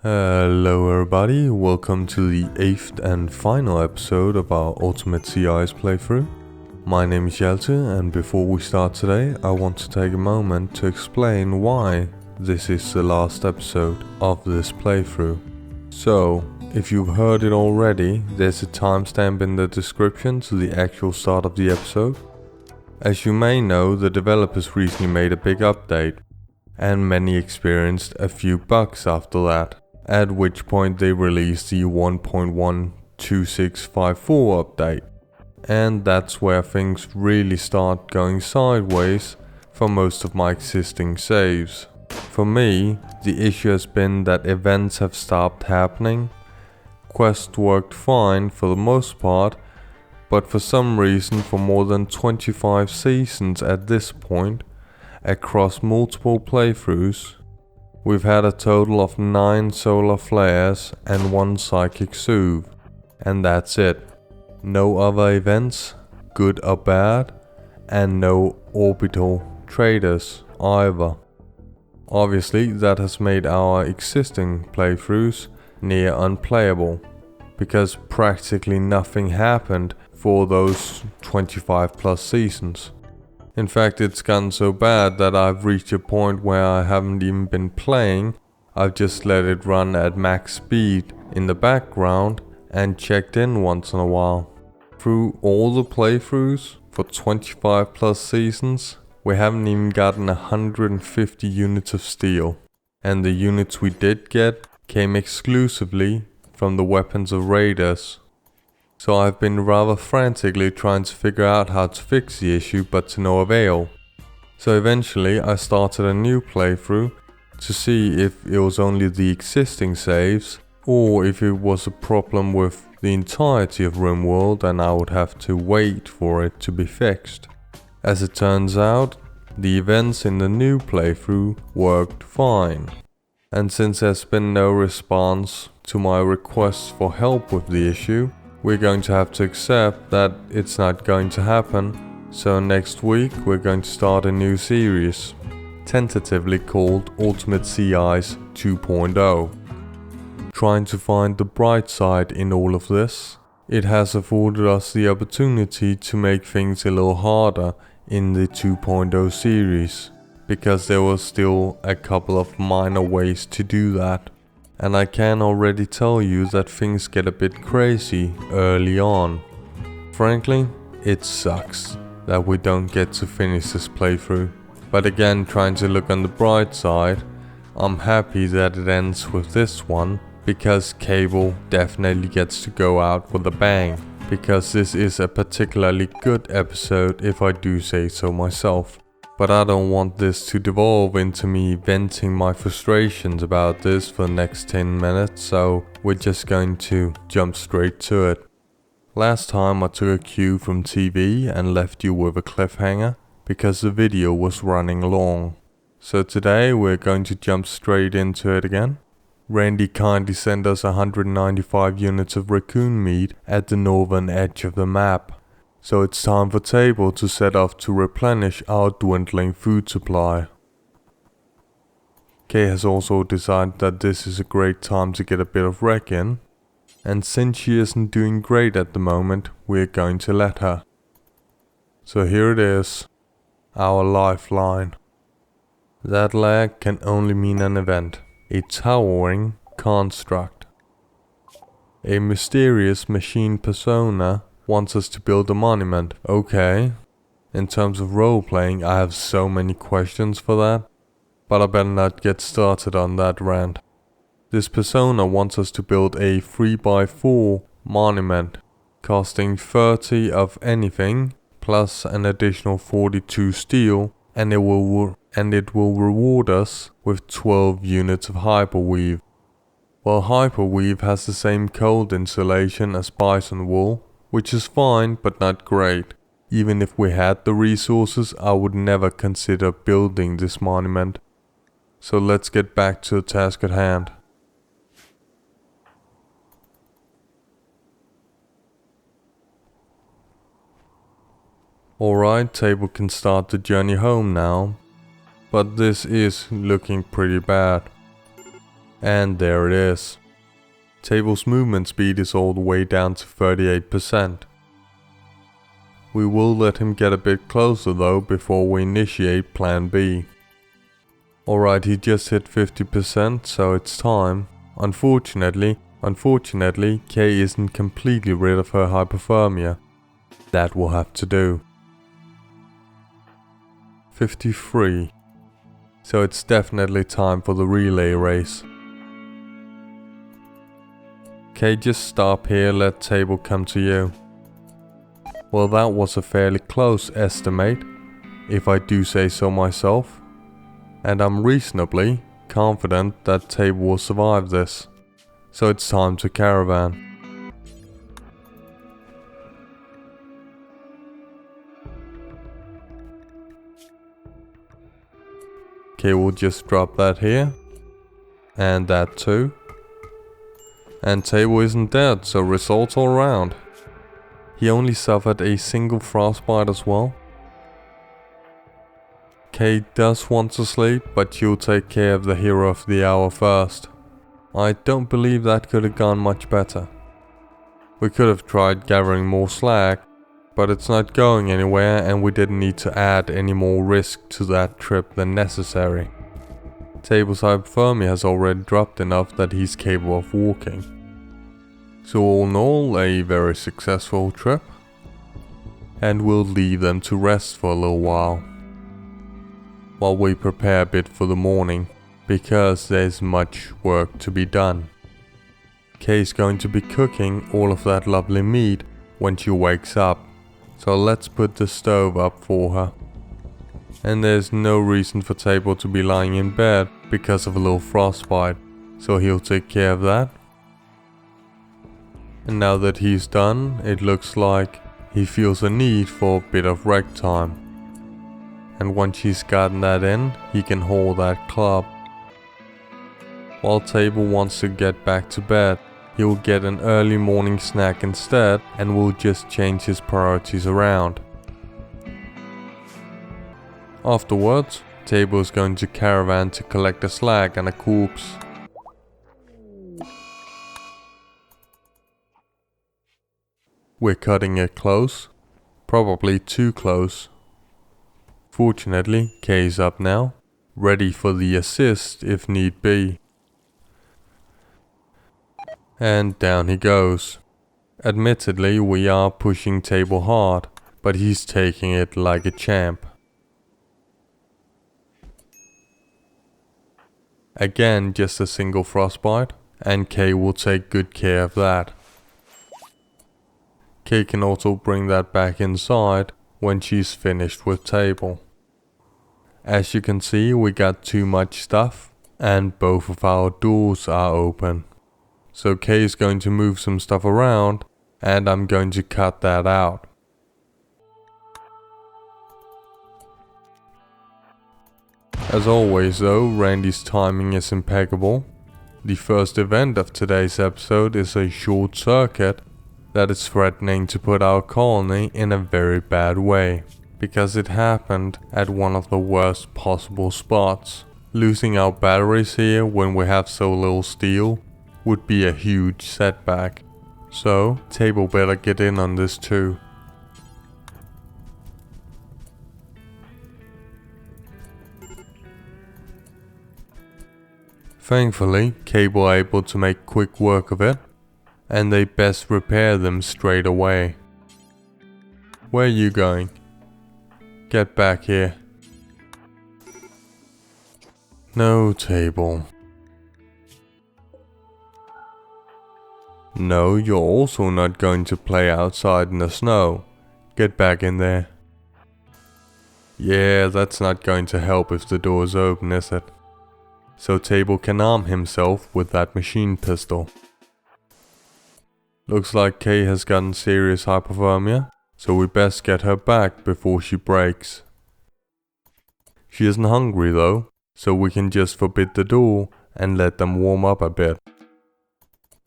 Hello everybody, welcome to the 8th and final episode of our Ultimate CI's playthrough. My name is Hjalte, and before we start today, I want to take a moment to explain why this is the last episode of this playthrough. So, if you've heard it already, there's a timestamp in the description to the actual start of the episode. As you may know, the developers recently made a big update, and many experienced a few bugs after that. At which point they released the 1.12654 update. And that's where things really start going sideways for most of my existing saves. For me, the issue has been that events have stopped happening. Quests worked fine for the most part, but for some reason for more than 25 seasons at this point, across multiple playthroughs, we've had a total of 9 solar flares and 1 psychic soothe, and that's it. No other events, good or bad, and no orbital traders either. Obviously that has made our existing playthroughs near unplayable, because practically nothing happened for those 25 plus seasons. In fact, it's gotten so bad that I've reached a point where I haven't even been playing. I've just let it run at max speed in the background and checked in once in a while. Through all the playthroughs for 25 plus seasons, we haven't even gotten 150 units of steel. And the units we did get came exclusively from the weapons of raiders. So I've been rather frantically trying to figure out how to fix the issue, but to no avail. So eventually I started a new playthrough to see if it was only the existing saves or if it was a problem with the entirety of RimWorld and I would have to wait for it to be fixed. As it turns out, the events in the new playthrough worked fine. And since there's been no response to my requests for help with the issue, we're going to have to accept that it's not going to happen. So next week we're going to start a new series, tentatively called Ultimate CI's 2.0. Trying to find the bright side in all of this, it has afforded us the opportunity to make things a little harder in the 2.0 series, because there was still a couple of minor ways to do that. And I can already tell you that things get a bit crazy early on. Frankly, it sucks that we don't get to finish this playthrough. But again, trying to look on the bright side, I'm happy that it ends with this one, because Cable definitely gets to go out with a bang. Because this is a particularly good episode if I do say so myself. But I don't want this to devolve into me venting my frustrations about this for the next 10 minutes, so we're just going to jump straight to it. Last time I took a cue from TV and left you with a cliffhanger, because the video was running long. So today we're going to jump straight into it again. Randy kindly sent us 195 units of raccoon meat at the northern edge of the map. So it's time for Table to set off to replenish our dwindling food supply. Kay has also decided that this is a great time to get a bit of wreck in, and since she isn't doing great at the moment, we're going to let her. So here it is, our lifeline. That lag can only mean an event, a towering construct. A mysterious machine persona wants us to build a monument. Okay. In terms of role-playing, I have so many questions for that, but I better not get started on that rant. This persona wants us to build a 3x4 monument, costing 30 of anything, plus an additional 42 steel, and it will reward us with 12 units of hyperweave. Well, hyperweave has the same cold insulation as bison wool, which is fine but not great. Even if we had the resources, I would never consider building this monument. So let's get back to the task at hand. Alright, Table can start the journey home now, but this is looking pretty bad. And there it is. Table's movement speed is all the way down to 38%. We will let him get a bit closer though before we initiate plan B. Alright, he just hit 50%, so it's time. Unfortunately, Kay isn't completely rid of her hypothermia. That will have to do. 53. So it's definitely time for the relay race. Kay, just stop here, let Table come to you. Well, that was a fairly close estimate, if I do say so myself. And I'm reasonably confident that Table will survive this. So it's time to caravan. Okay, we'll just drop that here. And that too. And Table isn't dead, so results all around. He only suffered a single frostbite as well. Kay does want to sleep, but she'll take care of the hero of the hour first. I don't believe that could have gone much better. We could have tried gathering more slack, but it's not going anywhere and we didn't need to add any more risk to that trip than necessary. Table's hypothermia has already dropped enough that he's capable of walking. So all in all, a very successful trip. And we'll leave them to rest for a little while we prepare a bit for the morning, because there's much work to be done. Kay's going to be cooking all of that lovely meat when she wakes up, so let's put the stove up for her. And there's no reason for Table to be lying in bed because of a little frostbite, so he'll take care of that. And now that he's done, it looks like he feels a need for a bit of rest time. And once he's gotten that in, he can haul that club. While Table wants to get back to bed, he'll get an early morning snack instead and will just change his priorities around. Afterwards, Table is going to caravan to collect a slag and a corpse. We're cutting it close, probably too close. Fortunately, Kay's up now, ready for the assist if need be. And down he goes. Admittedly, we are pushing Table hard, but he's taking it like a champ. Again, just a single frostbite, and Kay will take good care of that. Kay can also bring that back inside when she's finished with Table. As you can see, we got too much stuff and both of our doors are open. So Kay is going to move some stuff around and I'm going to cut that out. As always though, Randy's timing is impeccable. The first event of today's episode is a short circuit that is threatening to put our colony in a very bad way, because it happened at one of the worst possible spots. Losing our batteries here when we have so little steel would be a huge setback. So, Table better get in on this too. Thankfully, Kay were able to make quick work of it, and they best repair them straight away. Where are you going? Get back here. No, Table. No, you're also not going to play outside in the snow. Get back in there. Yeah, that's not going to help if the door is open, is it? So Table can arm himself with that machine pistol. Looks like Kay has gotten serious hypothermia, so we best get her back before she breaks. She isn't hungry though, so we can just forbid the door and let them warm up a bit.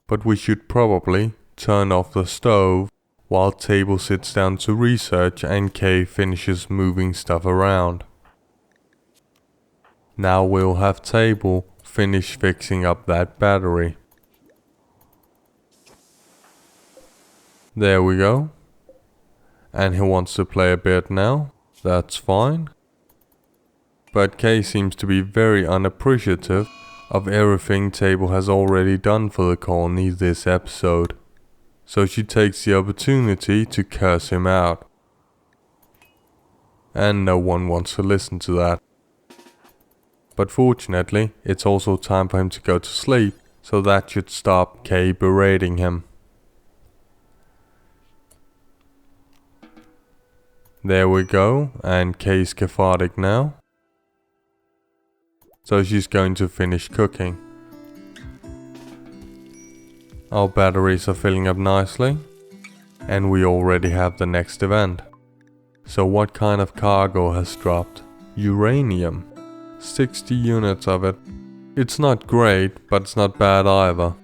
But we should probably turn off the stove while Table sits down to research and Kay finishes moving stuff around. Now we'll have Table finish fixing up that battery. There we go. And he wants to play a bit now. That's fine. But Kay seems to be very unappreciative of everything Table has already done for the colony this episode. So she takes the opportunity to curse him out. And no one wants to listen to that. But fortunately, it's also time for him to go to sleep, so that should stop Kay berating him. There we go, and Kay's cathartic now. So she's going to finish cooking. Our batteries are filling up nicely, and we already have the next event. So what kind of cargo has dropped? Uranium. 60 units of it. It's not great, but it's not bad either.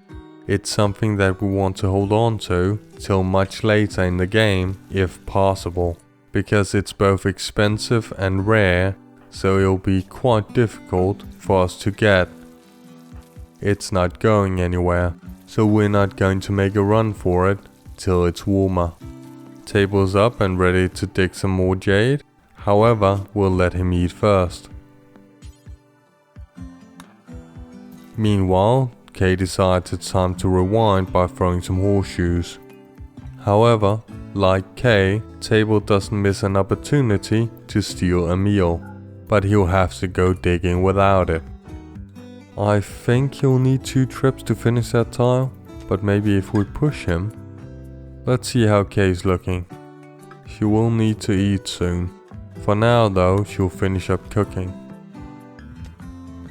It's something that we want to hold on to till much later in the game, if possible, because it's both expensive and rare, so it'll be quite difficult for us to get. It's not going anywhere, so we're not going to make a run for it till it's warmer. Table's up and ready to dig some more jade, however, we'll let him eat first. Meanwhile, Kay decides it's time to rewind by throwing some horseshoes. However, like Kay, Table doesn't miss an opportunity to steal a meal, but he'll have to go digging without it. I think he'll need 2 trips to finish that tile, but maybe if we push him. Let's see how Kay's looking. She will need to eat soon. For now though, she'll finish up cooking.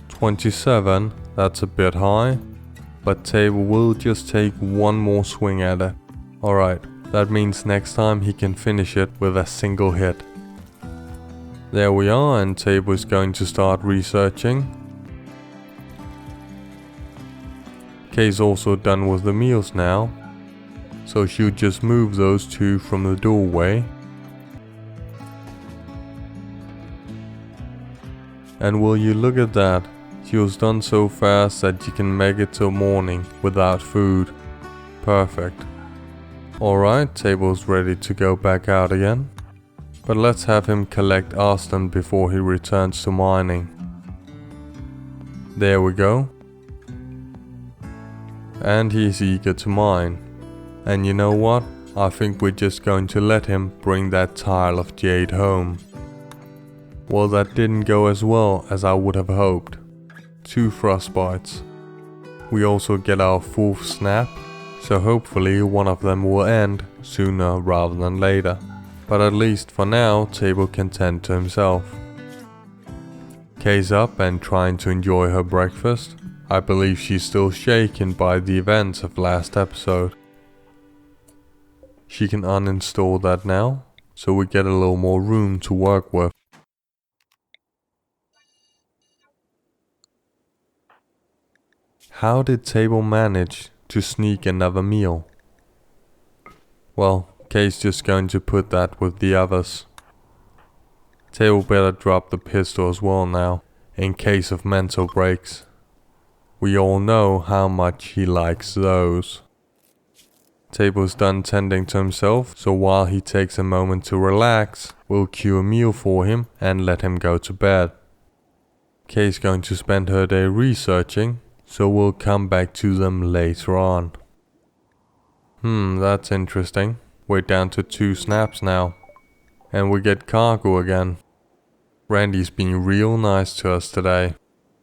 27, that's a bit high, but Table will just take one more swing at it. Alright, that means next time he can finish it with a single hit. There we are, and Table is going to start researching. Kay's also done with the meals now, so she'll just move those 2 from the doorway. And will you look at that, she was done so fast that you can make it till morning without food. Perfect. Alright, Table's ready to go back out again. But let's have him collect Austin before he returns to mining. There we go. And he's eager to mine. And you know what? I think we're just going to let him bring that tile of jade home. Well, that didn't go as well as I would have hoped. 2 frostbites. We also get our 4th snap, so hopefully one of them will end sooner rather than later. But at least for now, Table can tend to himself. Kay's up and trying to enjoy her breakfast. I believe she's still shaken by the events of last episode. She can uninstall that now, so we get a little more room to work with. How did Table manage to sneak another meal? Well, Kay's just going to put that with the others. Table better drop the pistol as well now, in case of mental breaks. We all know how much he likes those. Table's done tending to himself, so while he takes a moment to relax, we'll queue a meal for him and let him go to bed. Kay's going to spend her day researching, so we'll come back to them later on. That's interesting. We're down to 2 snaps now. And we get cargo again. Randy's been real nice to us today.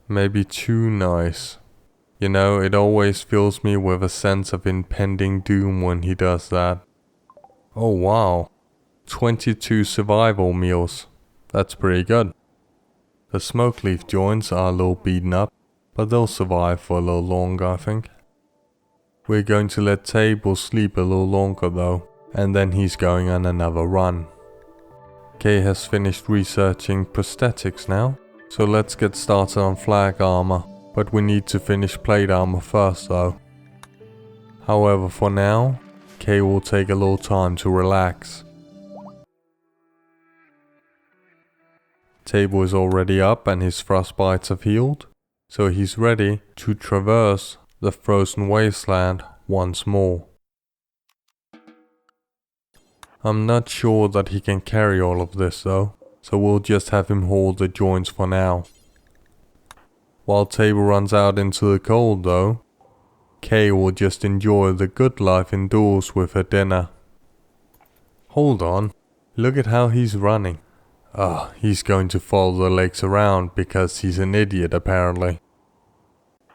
Maybe too nice. You know, it always fills me with a sense of impending doom when he does that. Oh wow. 22 survival meals. That's pretty good. The smoke leaf joints are a little beaten up, but they'll survive for a little longer, I think. We're going to let Table sleep a little longer though, and then he's going on another run. Kay has finished researching prosthetics now, so let's get started on flag armor, but we need to finish plate armor first though. However, for now, Kay will take a little time to relax. Table is already up and his frostbites have healed, so he's ready to traverse the frozen wasteland once more. I'm not sure that he can carry all of this though, so we'll just have him hold the joints for now. While Table runs out into the cold though, Kay will just enjoy the good life indoors with her dinner. Hold on, look at how he's running. He's going to follow the legs around because he's an idiot apparently.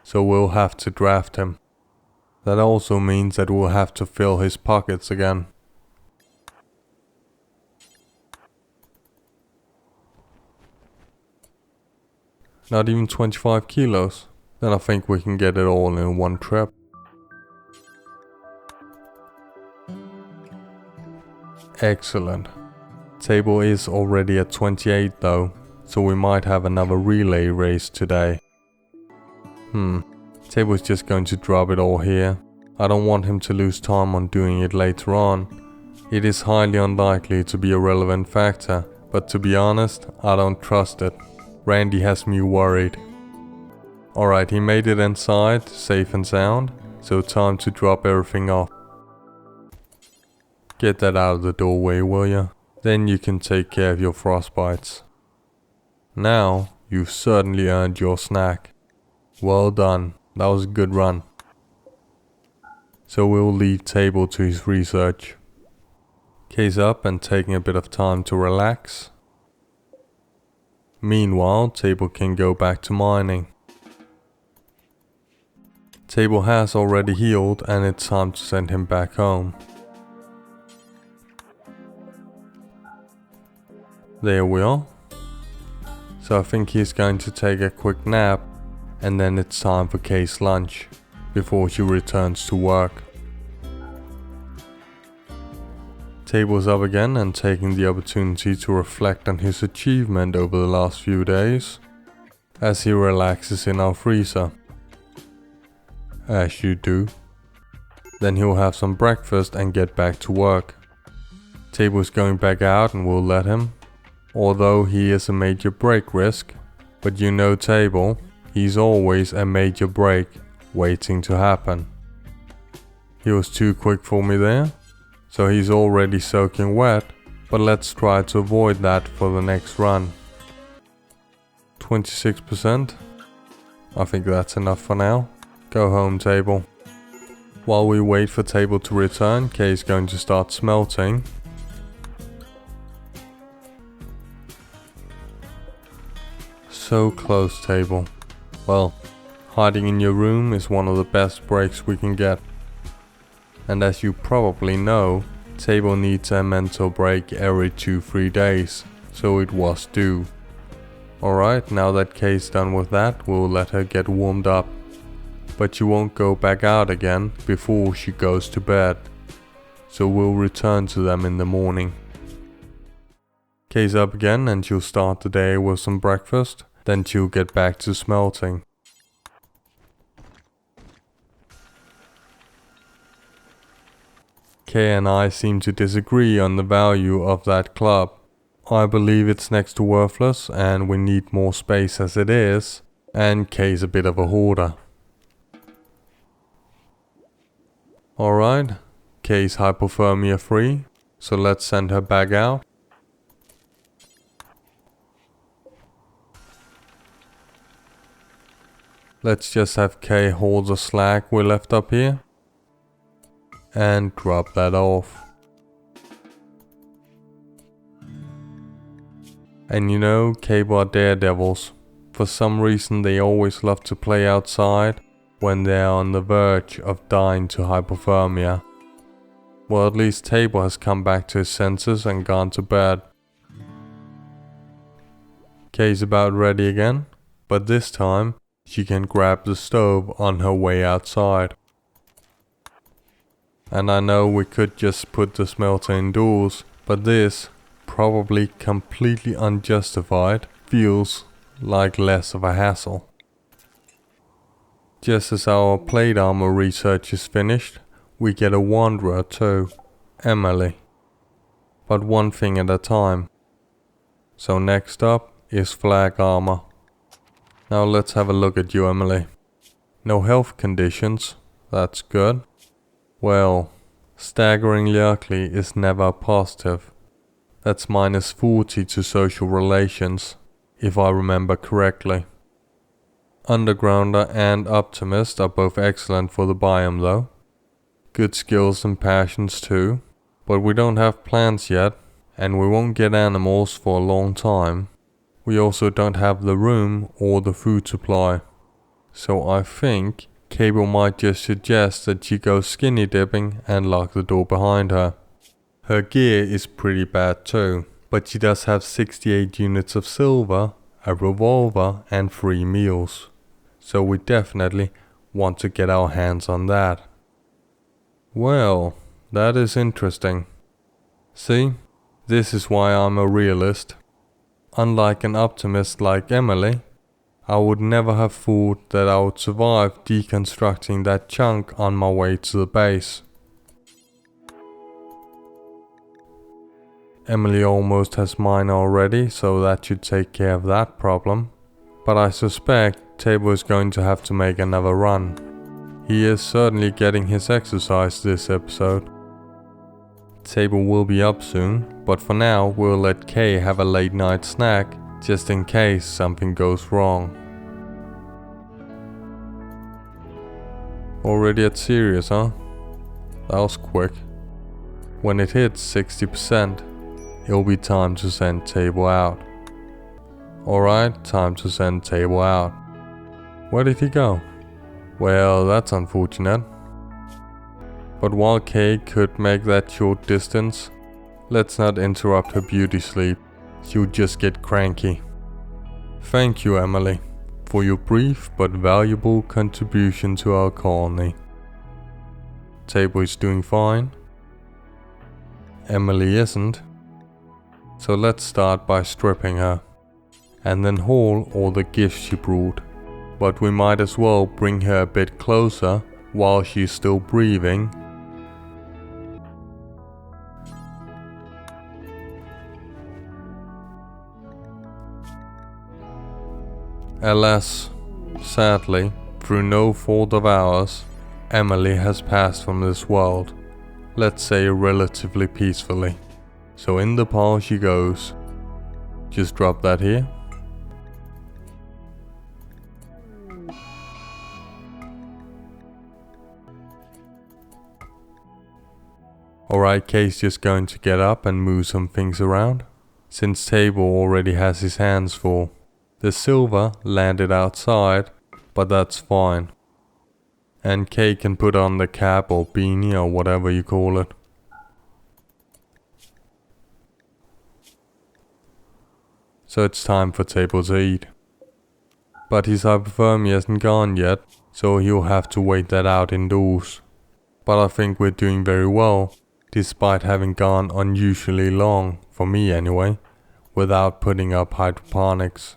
So we'll have to draft him. That also means that we'll have to fill his pockets again. Not even 25 kilos. Then I think we can get it all in one trip. Excellent. Table is already at 28 though, so we might have another relay race today. Table's just going to drop it all here. I don't want him to lose time on doing it later on. It is highly unlikely to be a relevant factor, but to be honest, I don't trust it. Randy has me worried. Alright, he made it inside, safe and sound, so time to drop everything off. Get that out of the doorway, will ya? Then you can take care of your frostbites. Now, you've certainly earned your snack. Well done, that was a good run. So we'll leave Table to his research. Kay's up and taking a bit of time to relax. Meanwhile, Table can go back to mining. Table has already healed and it's time to send him back home. There we are. So I think he's going to take a quick nap and then it's time for Kay's lunch before she returns to work. Table's up again and taking the opportunity to reflect on his achievement over the last few days as he relaxes in our freezer. As you do. Then he'll have some breakfast and get back to work. Table's going back out and we'll let him, although he is a major break risk, but you know Table, he's always a major break waiting to happen. He was too quick for me there. So he's already soaking wet, but let's try to avoid that for the next run. 26%. I think that's enough for now. Go home, Table. While we wait for Table to return, Kay's going to start smelting. So close, Table. Well, hiding in your room is one of the best breaks we can get. And as you probably know, Table needs a mental break every 2-3 days, so it was due. Alright, now that Kay's done with that, we'll let her get warmed up. But she won't go back out again before she goes to bed, so we'll return to them in the morning. Kay's up again and she'll start the day with some breakfast, then she'll get back to smelting. Kay and I seem to disagree on the value of that club. I believe it's next to worthless and we need more space as it is, and Kay's a bit of a hoarder. Alright, Kay's hypothermia free, so let's send her back out. Let's just have Kay hold the slack we left up here. And drop that off. And you know, Cable are daredevils. For some reason they always love to play outside when they are on the verge of dying to hypothermia. Well, at least Table has come back to his senses and gone to bed. Kay's about ready again, but this time she can grab the stove on her way outside. And I know we could just put the smelter indoors, but this, probably completely unjustified, feels like less of a hassle. Just as our plate armor research is finished, we get a wanderer too, Emily. But one thing at a time. So next up is flag armor. Now let's have a look at you, Emily. No health conditions, that's good. Well, staggeringly ugly is never a positive. That's -40 to social relations, if I remember correctly. Undergrounder and Optimist are both excellent for the biome though. Good skills and passions too, but we don't have plants yet, and we won't get animals for a long time. We also don't have the room or the food supply. So I think Cable might just suggest that she goes skinny dipping and lock the door behind her. Her gear is pretty bad too, but she does have 68 units of silver, a revolver and 3 meals. So we definitely want to get our hands on that. Well, that is interesting. See, this is why I'm a realist. Unlike an optimist like Emily, I would never have thought that I would survive deconstructing that chunk on my way to the base. Emily almost has mine already, so that should take care of that problem. But I suspect Table is going to have to make another run. He is certainly getting his exercise this episode. Table will be up soon, but for now we'll let Kay have a late night snack just in case something goes wrong. Already at Sirius, huh? That was quick. When it hits 60%, it'll be time to send Table out. Alright, time to send Table out. Where did he go? Well, that's unfortunate. But while Kay could make that short distance, let's not interrupt her beauty sleep. She'll just get cranky. Thank you, Emily, for your brief but valuable contribution to our colony. Table is doing fine. Emily isn't. So let's start by stripping her, and then haul all the gifts she brought. But we might as well bring her a bit closer while she's still breathing. Alas, sadly, through no fault of ours, Emily has passed from this world, let's say relatively peacefully. So in the pile she goes. Just drop that here. Alright, Kay's just going to get up and move some things around, since Table already has his hands full. The silver landed outside, but that's fine. And Kay can put on the cap or beanie or whatever you call it. So it's time for Table to eat. But his hypothermia isn't gone yet, so he'll have to wait that out indoors. But I think we're doing very well, despite having gone unusually long, for me anyway, without putting up hydroponics.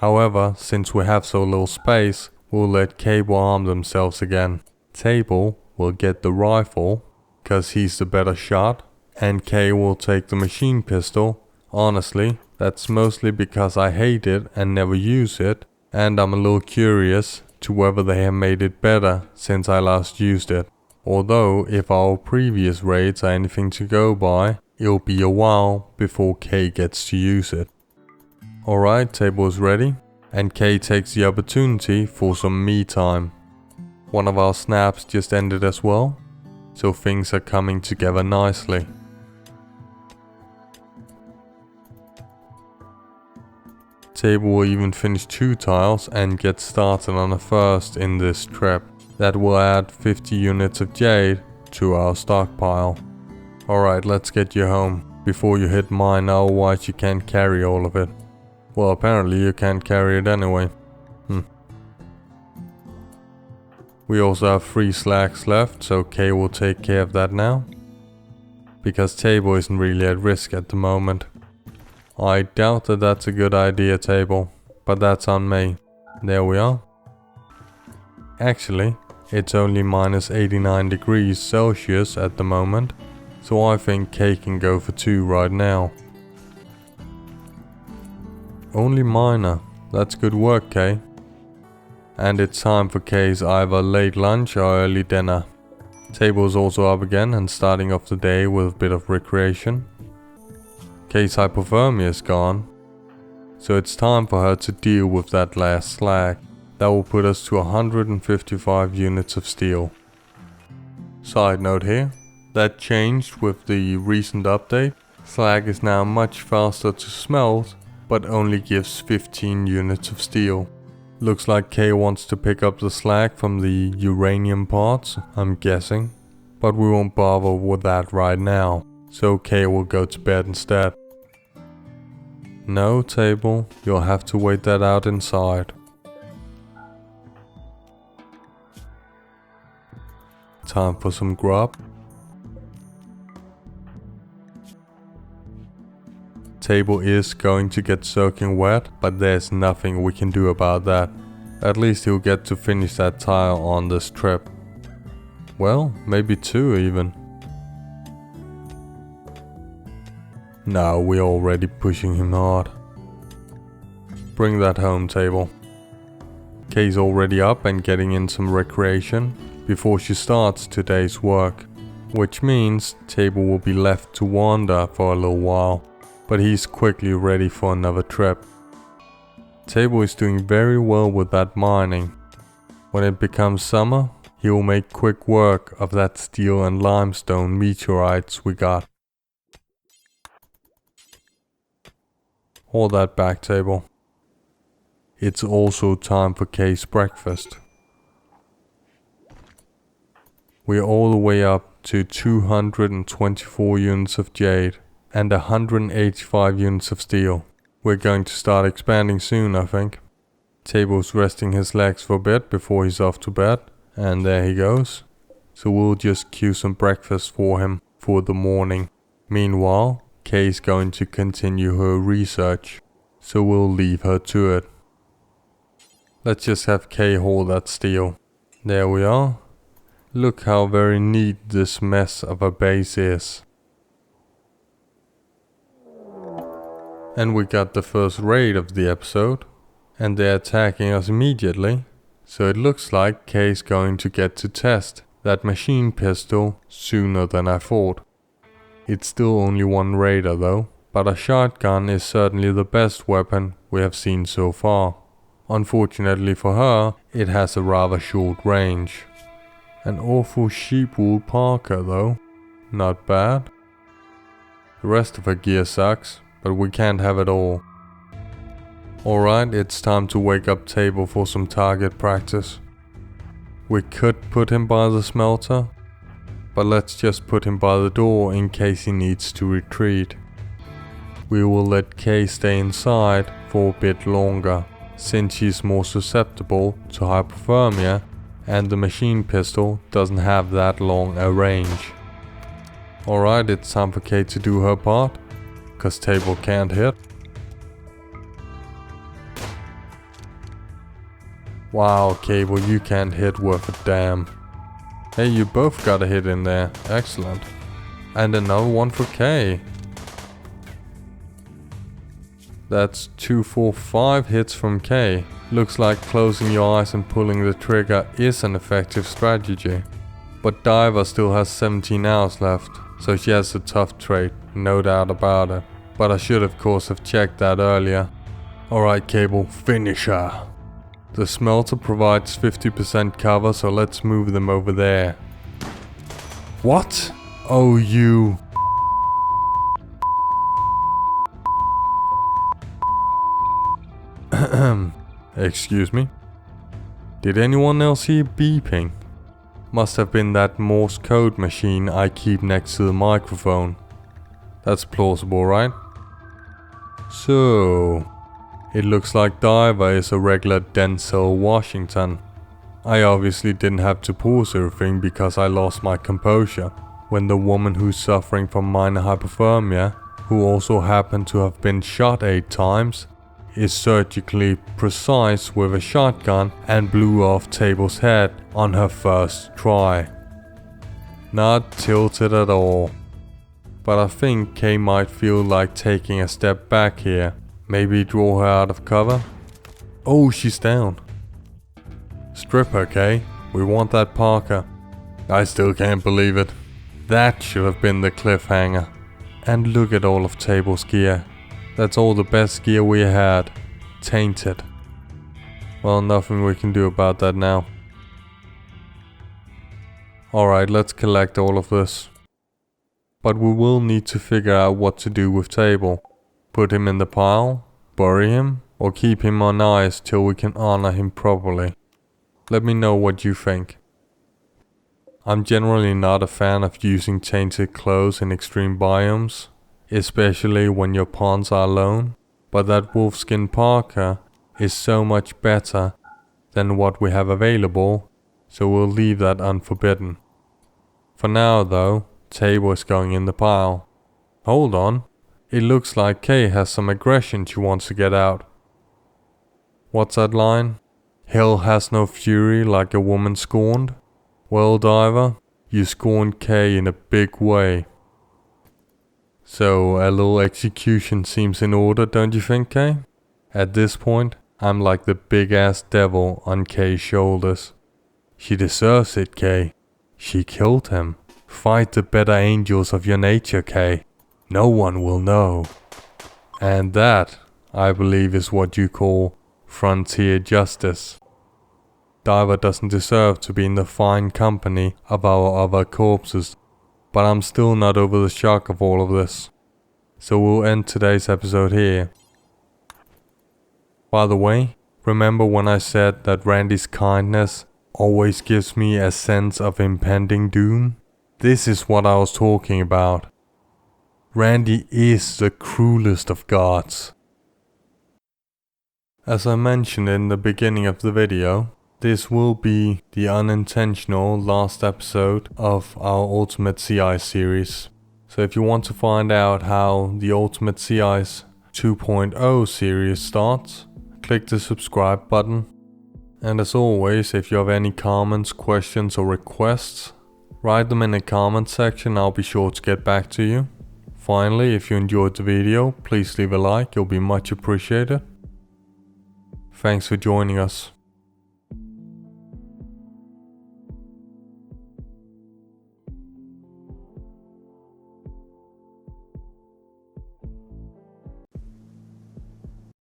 However, since we have so little space, we'll let Cable arm themselves again. Table will get the rifle, cause he's the better shot, and Kay will take the machine pistol. Honestly, that's mostly because I hate it and never use it, and I'm a little curious to whether they have made it better since I last used it. Although, if our previous raids are anything to go by, it'll be a while before Kay gets to use it. Alright, Table is ready, and Kay takes the opportunity for some me time. One of our snaps just ended as well, so things are coming together nicely. Table will even finish 2 tiles and get started on a first in this trip. That will add 50 units of jade to our stockpile. Alright, let's get you home before you hit mine, otherwise you can't carry all of it. Well, apparently you can't carry it anyway. We also have 3 slacks left, so Kay will take care of that now. Because Table isn't really at risk at the moment. I doubt that that's a good idea, Table, but that's on me. There we are. Actually, it's only -89 degrees Celsius at the moment, so I think Kay can go for 2 right now. Only minor. That's good work, Kay. and it's time for Kay's either late lunch or early dinner. Table's also up again and starting off the day with a bit of recreation. Kay's hypothermia is gone, so it's time for her to deal with that last slag. That will put us to 155 units of steel. Side note here, that changed with the recent update. Slag is now much faster to smelt, but only gives 15 units of steel. Looks like Kay wants to pick up the slag from the uranium parts, I'm guessing. But we won't bother with that right now, so Kay will go to bed instead. No, Table, you'll have to wait that out inside. Time for some grub. Table is going to get soaking wet, but there's nothing we can do about that. At least he'll get to finish that tile on this trip. Well, maybe 2 even. Now we're already pushing him hard. Bring that home, Table. Kay's already up and getting in some recreation before she starts today's work, which means Table will be left to wander for a little while, but he's quickly ready for another trip. Table is doing very well with that mining. When it becomes summer, he will make quick work of that steel and limestone meteorites we got. Hold that back, Table. It's also time for Kay's breakfast. We're all the way up to 224 units of jade and 185 units of steel. We're going to start expanding soon, I think. Table's resting his legs for a bit before he's off to bed, and there he goes. So we'll just queue some breakfast for him for the morning. Meanwhile, Kay's going to continue her research, so we'll leave her to it. Let's just have Kay hold that steel. There we are. Look how very neat this mess of a base is. And we got the first raid of the episode, and they're attacking us immediately, so it looks like Kay's going to get to test that machine pistol sooner than I thought. It's still only one raider though, but a shotgun is certainly the best weapon we have seen so far. Unfortunately for her, it has a rather short range. An awful sheepwool parka though, not bad. The rest of her gear sucks, but we can't have it all. Alright, it's time to wake up Table for some target practice. We could put him by the smelter, but let's just put him by the door in case he needs to retreat. We will let Kay stay inside for a bit longer, since she's more susceptible to hypothermia and the machine pistol doesn't have that long a range. Alright, it's time for Kay to do her part, cause Table can't hit. Wow, Cable, you can't hit worth a damn. Hey, you both got a hit in there, excellent. And another one for Kay. That's 2, 4, 5 hits from Kay. Looks like closing your eyes and pulling the trigger is an effective strategy. But Diver still has 17 hours left, so she has a tough trait, no doubt about it. But I should of course have checked that earlier. Alright Cable, finish her. The smelter provides 50% cover, so let's move them over there. What? Oh you... Excuse me? Did anyone else hear beeping? Must have been that Morse code machine I keep next to the microphone. That's plausible, right? So... it looks like Diver is a regular Denzel Washington. I obviously didn't have to pause everything because I lost my composure when the woman who's suffering from minor hypothermia, who also happened to have been shot 8 times, is surgically precise with a shotgun and blew off Table's head on her first try. Not tilted at all. But I think Kay might feel like taking a step back here. Maybe draw her out of cover? Oh, she's down. Stripper, Kay. We want that Parker. I still can't believe it. That should have been the cliffhanger. And look at all of Table's gear. That's all the best gear we had. Tainted. Well, nothing we can do about that now. Alright, let's collect all of this. But we will need to figure out what to do with Table. Put him in the pile, bury him, or keep him on ice till we can honor him properly. Let me know what you think. I'm generally not a fan of using tainted clothes in extreme biomes, especially when your pawns are alone, but that wolfskin Parker is so much better than what we have available, so we'll leave that unforbidden. For now though, Table is going in the pile. Hold on, it looks like Kay has some aggression she wants to get out. What's that line? Hell has no fury like a woman scorned? Well, Diver, you scorned Kay in a big way. So a little execution seems in order, don't you think, Kay? At this point, I'm like the big ass devil on Kay's shoulders. She deserves it, Kay. She killed him. Fight the better angels of your nature, Kay. No one will know. And that, I believe, is what you call frontier justice. Diver doesn't deserve to be in the fine company of our other corpses, but I'm still not over the shock of all of this. So we'll end today's episode here. By the way, remember when I said that Randy's kindness always gives me a sense of impending doom? This is what I was talking about. Randy is the cruelest of gods. As I mentioned in the beginning of the video, this will be the unintentional last episode of our Ultimate CI series. So if you want to find out how the Ultimate CI's 2.0 series starts, click the subscribe button. And as always, if you have any comments, questions or requests, write them in the comment section, I'll be sure to get back to you. Finally, if you enjoyed the video, please leave a like, it'll be much appreciated. Thanks for joining us.